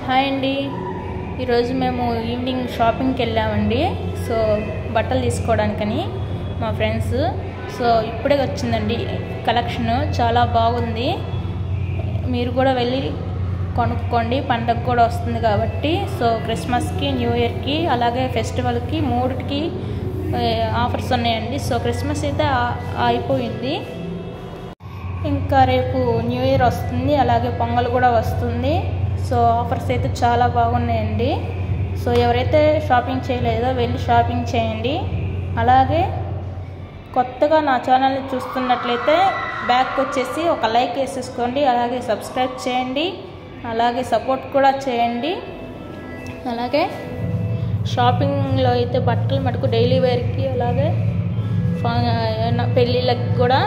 Hi అండి. ఈరోజు మేము ఈవినింగ్ షాపింగ్కి వెళ్ళామండి. సో బట్టలు తీసుకోవడానికని మా ఫ్రెండ్స్. సో ఇప్పుడే వచ్చిందండి కలెక్షన్, చాలా బాగుంది. మీరు కూడా వెళ్ళి కొనుక్కోండి, పండగ కూడా వస్తుంది కాబట్టి. సో క్రిస్మస్కి, న్యూ ఇయర్కి, అలాగే ఫెస్టివల్కి మూడిటికి ఆఫర్స్ ఉన్నాయండి. సో క్రిస్మస్ అయితే అయిపోయింది, ఇంకా రేపు న్యూ ఇయర్ వస్తుంది, అలాగే పొంగల్ కూడా వస్తుంది. సో ఆఫర్స్ అయితే చాలా బాగున్నాయండి. సో ఎవరైతే షాపింగ్ చేయలేదో వెళ్ళి షాపింగ్ చేయండి. అలాగే కొత్తగా నా ఛానల్ని చూస్తున్నట్లయితే బ్యాక్ వచ్చేసి ఒక లైక్ వేసేసుకోండి, అలాగే సబ్స్క్రైబ్ చేయండి, అలాగే సపోర్ట్ కూడా చేయండి. అలాగే షాపింగ్లో అయితే బట్టలు మటుకు డైలీ వేర్కి, అలాగే పెళ్ళిళ్ళకి కూడా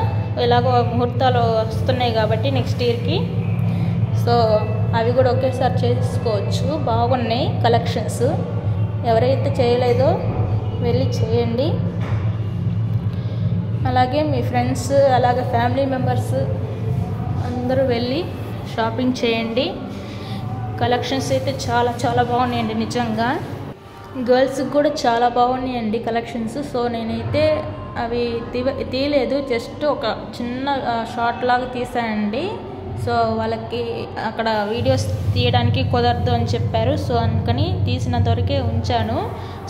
ఎలాగో ముహూర్తాలు వస్తున్నాయి కాబట్టి నెక్స్ట్ ఇయర్కి, సో అవి కూడా ఒకేసారి చేసుకోవచ్చు. బాగున్నాయి కలెక్షన్స్. ఎవరైతే చేయలేదో వెళ్ళి చేయండి. అలాగే మీ ఫ్రెండ్స్, అలాగే ఫ్యామిలీ మెంబర్స్ అందరూ వెళ్ళి షాపింగ్ చేయండి. కలెక్షన్స్ అయితే చాలా చాలా బాగున్నాయండి నిజంగా. గర్ల్స్కి కూడా చాలా బాగున్నాయండి కలెక్షన్స్. సో నేనైతే అవి తీయలేదు, జస్ట్ ఒక చిన్న షార్ట్ లాగా తీసానండి. సో వాళ్ళకి అక్కడ వీడియోస్ తీయడానికి కుదరదు అని చెప్పారు. సో అందుకని తీసినంత వరకే ఉంచాను.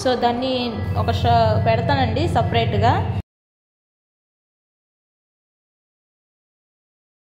సో దాన్ని ఒక పెడతానండి సపరేట్గా.